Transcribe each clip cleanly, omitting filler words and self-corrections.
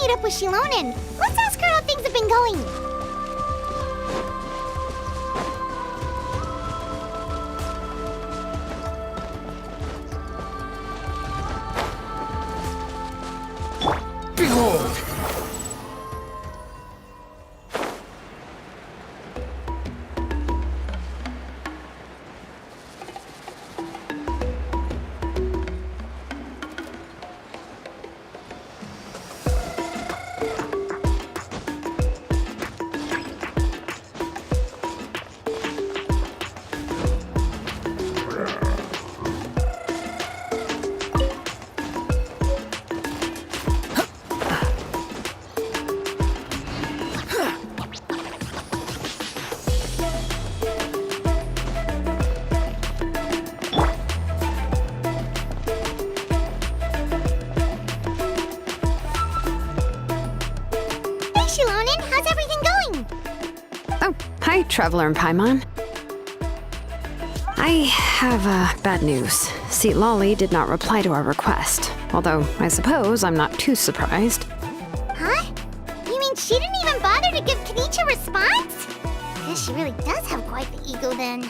meet up with Shilonen. Let's ask her how things have been going. Behold! Shilonen, how's everything going? Oh, hi, Traveler and Paimon. I have bad news. Lolly did not reply to our request, although I suppose I'm not too surprised. Huh? You mean she didn't even bother to give Kenichi a response? Guess she really does have quite the ego then.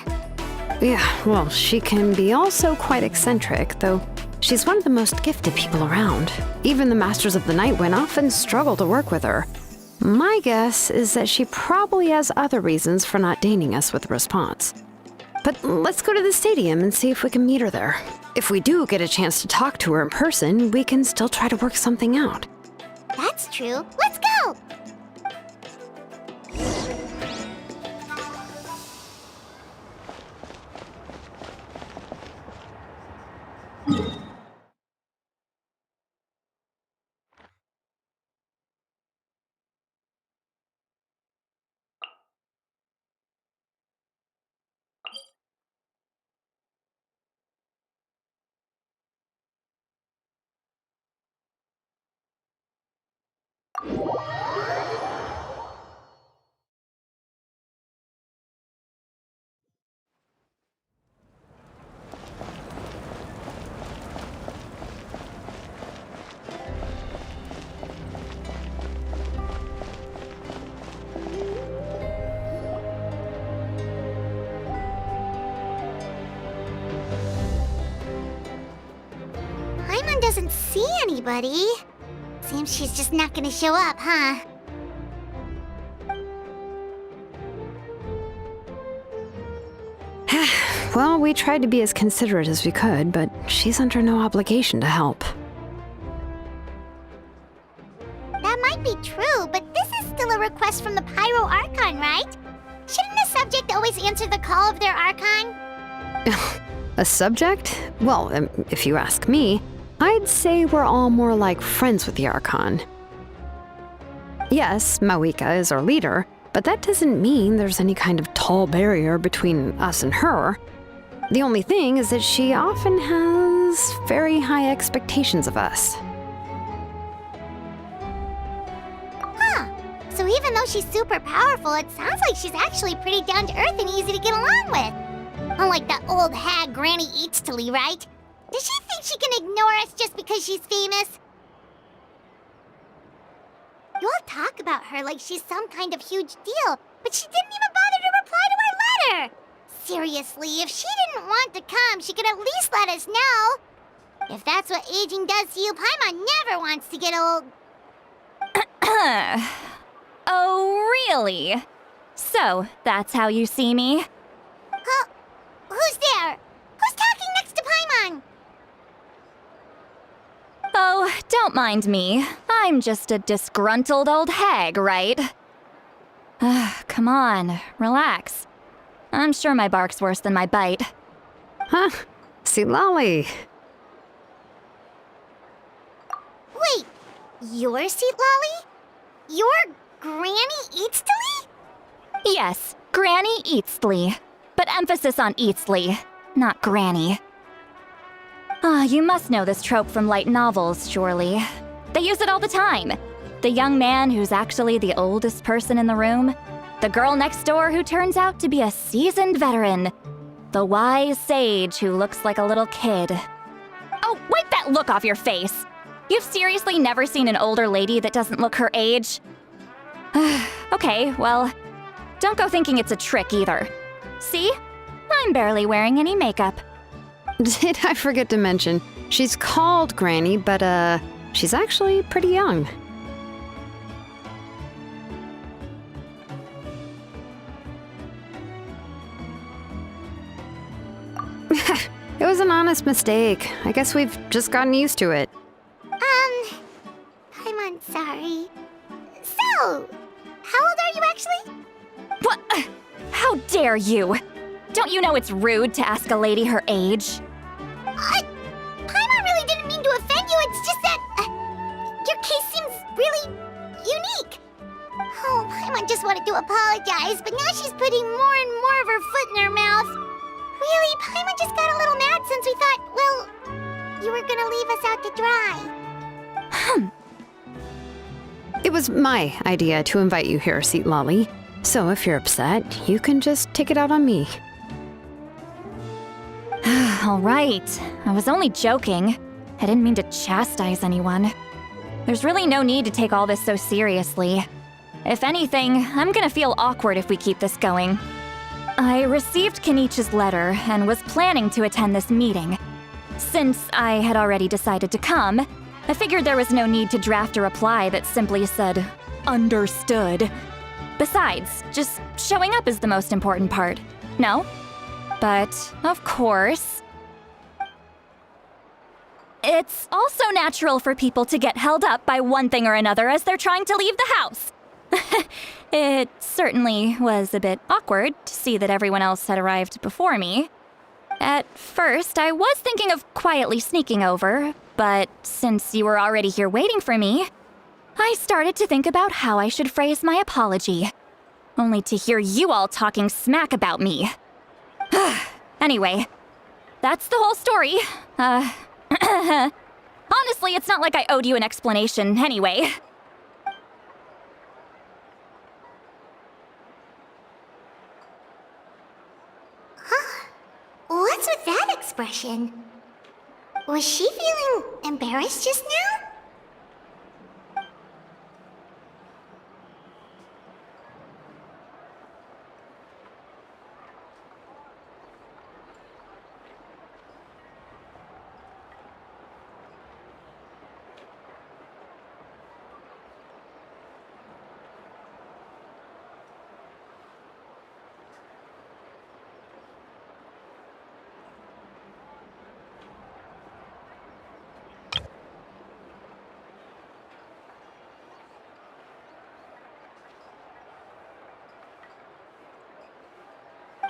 Yeah, well, she can be also quite eccentric, though she's one of the most gifted people around. Even the Masters of the Nightwind often struggle to work with her. My guess is that she probably has other reasons for not deigning us with a response. But let's go to the stadium and see if we can meet her there. If we do get a chance to talk to her in person, we can still try to work something out. That's true. Let's go! Paimon doesn't see anybody. Seems she's just not gonna show up, huh? Well, we tried to be as considerate as we could, but she's under no obligation to help. That might be true, but this is still a request from the Pyro Archon, right? Shouldn't a subject always answer the call of their Archon? A subject? Well, if you ask me, I'd say we're all more like friends with the Archon. Yes, Mawika is our leader, but that doesn't mean there's any kind of tall barrier between us and her. The only thing is that she often has very high expectations of us. Huh. So even though she's super powerful, it sounds like she's actually pretty down to earth and easy to get along with. Unlike that old hag Granny Eatstily, right? Does she think she can ignore us just because she's famous? You all talk about her like she's some kind of huge deal, but she didn't even bother to reply to our letter! Seriously, if she didn't want to come, she could at least let us know. If that's what aging does to you, Paimon never wants to get old. Oh, really? So, that's how you see me? Who's there? Who's talking next to Paimon? Oh, don't mind me. I'm just a disgruntled old hag, right? Come on, relax. I'm sure my bark's worse than my bite. Huh? Lolly. Wait, you're Lolly? You're Granny Eatstily? Yes, Granny Eatstly. But emphasis on Eatstly, not Granny. You must know this trope from light novels, surely. They use it all the time. The young man who's actually the oldest person in the room. The girl next door who turns out to be a seasoned veteran. The wise sage who looks like a little kid. Oh, wipe that look off your face! You've seriously never seen an older lady that doesn't look her age? Okay, well, don't go thinking it's a trick either. See? I'm barely wearing any makeup. Did I forget to mention, she's called Granny, but she's actually pretty young. It was an honest mistake. I guess we've just gotten used to it. I'm sorry. So, how old are you actually? What? How dare you? Don't you know it's rude to ask a lady her age? Paimon really didn't mean to offend you, it's just that your case seems really unique. Oh, Paimon just wanted to apologize, but now she's putting more and more of her foot in her mouth. Really, Paimon just got a little mad since we thought, well, you were gonna leave us out to dry. It was my idea to invite you here, Seat Lolly. So if you're upset, you can just take it out on me. All right. I was only joking. I didn't mean to chastise anyone. There's really no need to take all this so seriously. If anything, I'm gonna feel awkward if we keep this going. I received Kenichi's letter and was planning to attend this meeting. Since I had already decided to come, I figured there was no need to draft a reply that simply said, "Understood." Besides, just showing up is the most important part, no? But, of course, it's also natural for people to get held up by one thing or another as they're trying to leave the house. It certainly was a bit awkward to see that everyone else had arrived before me. At first, I was thinking of quietly sneaking over, but since you were already here waiting for me, I started to think about how I should phrase my apology. Only to hear you all talking smack about me. Anyway, that's the whole story. Honestly, it's not like I owed you an explanation anyway. What's with that expression? Was she feeling embarrassed just now?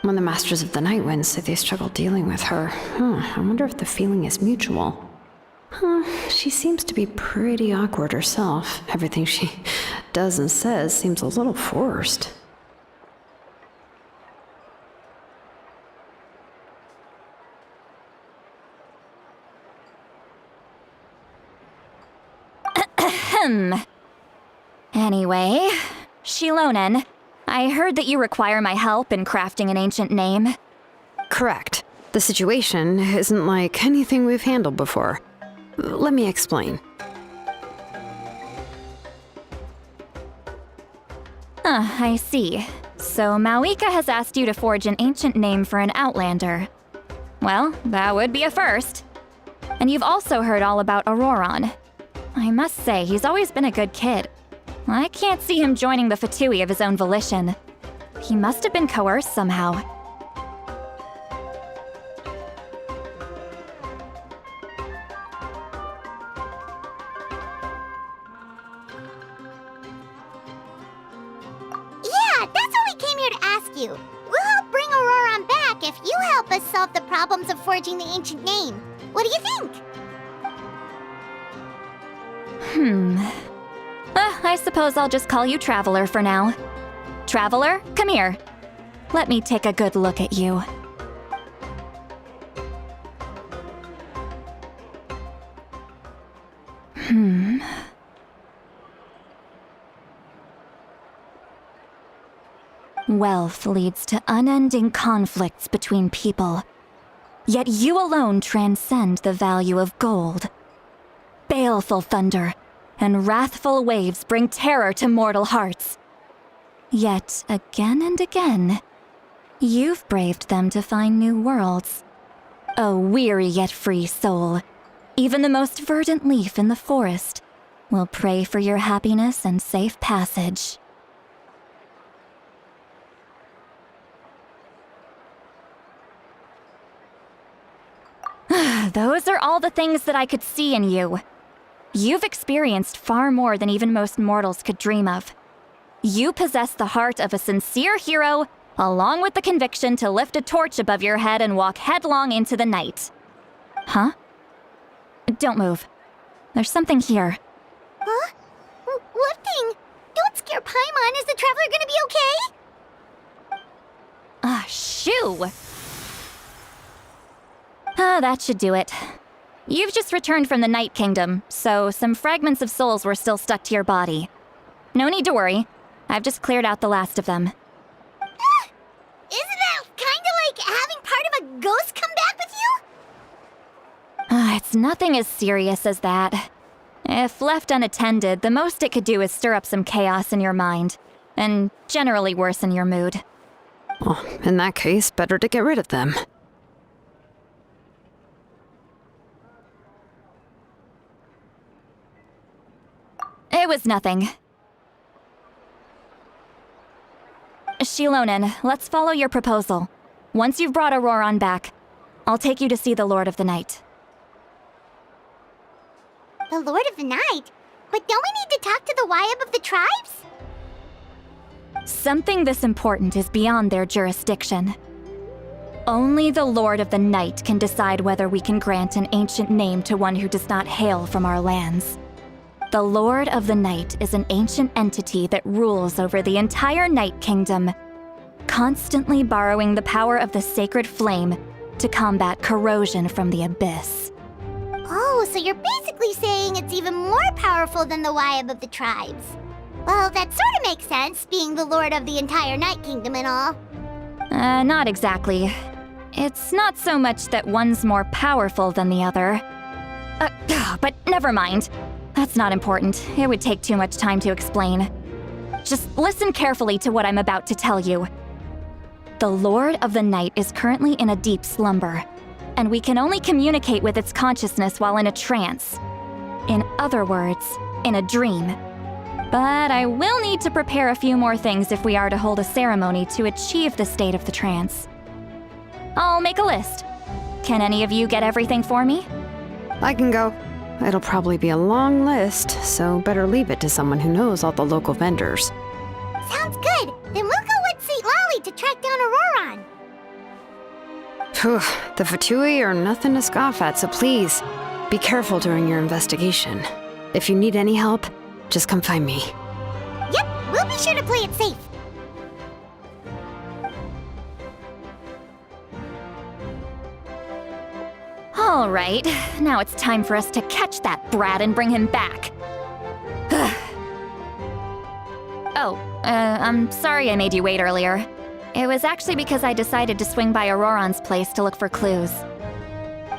When the Masters of the Night Wind say they struggle dealing with her, I wonder if the feeling is mutual. She seems to be pretty awkward herself. Everything she does and says seems a little forced. Anyway, Shilonen, I heard that you require my help in crafting an ancient name. Correct. The situation isn't like anything we've handled before. Let me explain. I see. So Mauika has asked you to forge an ancient name for an Outlander. Well, that would be a first. And you've also heard all about Auroron. I must say, he's always been a good kid. I can't see him joining the Fatui of his own volition. He must have been coerced somehow. Yeah, that's what we came here to ask you. We'll help bring Auroron back if you help us solve the problems of forging the ancient name. What do you think? I suppose I'll just call you Traveler for now. Traveler, come here. Let me take a good look at you. Wealth leads to unending conflicts between people. Yet you alone transcend the value of gold. baleful thunder, and wrathful waves bring terror to mortal hearts. Yet, again and again, you've braved them to find new worlds. A weary yet free soul, even the most verdant leaf in the forest will pray for your happiness and safe passage. Those are all the things that I could see in you. You've experienced far more than even most mortals could dream of. You possess the heart of a sincere hero, along with the conviction to lift a torch above your head and walk headlong into the night. Huh? Don't move. There's something here. Huh? What thing? Don't scare Paimon. Is the traveler gonna be okay? Ah, shoo! That should do it. You've just returned from the Night Kingdom, so some fragments of souls were still stuck to your body. No need to worry. I've just cleared out the last of them. Isn't that kinda like having part of a ghost come back with you? It's nothing as serious as that. If left unattended, the most it could do is stir up some chaos in your mind, and generally worsen your mood. Well, in that case, better to get rid of them. It was nothing. Shilonen, let's follow your proposal. Once you've brought Auroron back, I'll take you to see the Lord of the Night. The Lord of the Night? But don't we need to talk to the Wyab of the tribes? Something this important is beyond their jurisdiction. Only the Lord of the Night can decide whether we can grant an ancient name to one who does not hail from our lands. The Lord of the Night is an ancient entity that rules over the entire Night Kingdom, constantly borrowing the power of the sacred flame to combat corrosion from the abyss. Oh, so you're basically saying it's even more powerful than the Wyab of the tribes. Well, that sort of makes sense, being the lord of the entire Night Kingdom and all. Not exactly. It's not so much that one's more powerful than the other. But never mind. That's not important. It would take too much time to explain. Just listen carefully to what I'm about to tell you. The Lord of the Night is currently in a deep slumber, and we can only communicate with its consciousness while in a trance. In other words, in a dream. But I will need to prepare a few more things if we are to hold a ceremony to achieve the state of the trance. I'll make a list. Can any of you get everything for me? I can go. It'll probably be a long list, so better leave it to someone who knows all the local vendors. Sounds good. Then we'll go with St. Lolly to track down Auroron. Phew, the Fatui are nothing to scoff at, so please, be careful during your investigation. If you need any help, just come find me. Yep, we'll be sure to play it safe. All right, now it's time for us to catch that brat and bring him back. I'm sorry I made you wait earlier. It was actually because I decided to swing by Auroron's place to look for clues.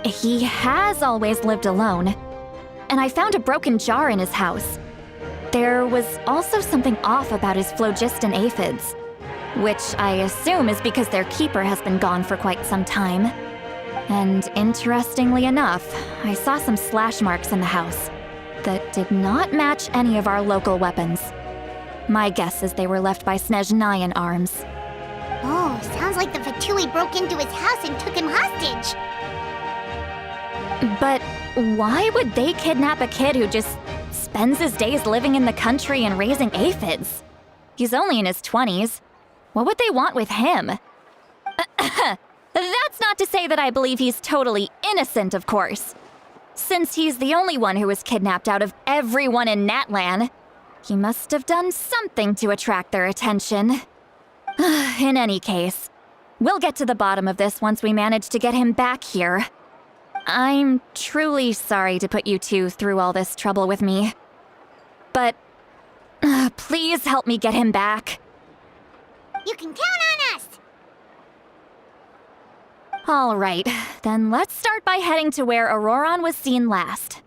He has always lived alone, and I found a broken jar in his house. There was also something off about his phlogiston aphids, which I assume is because their keeper has been gone for quite some time. And interestingly enough, I saw some slash marks in the house that did not match any of our local weapons. My guess is they were left by Snezhnayan arms. Oh, sounds like the Fatui broke into his house and took him hostage. But why would they kidnap a kid who just spends his days living in the country and raising aphids? He's only in his 20s. What would they want with him? That's not to say that I believe he's totally innocent, of course. Since he's the only one who was kidnapped out of everyone in Natlan, he must have done something to attract their attention. In any case, we'll get to the bottom of this once we manage to get him back here. I'm truly sorry to put you two through all this trouble with me. But please help me get him back. You can count on us! All right, then let's start by heading to where Auroron was seen last.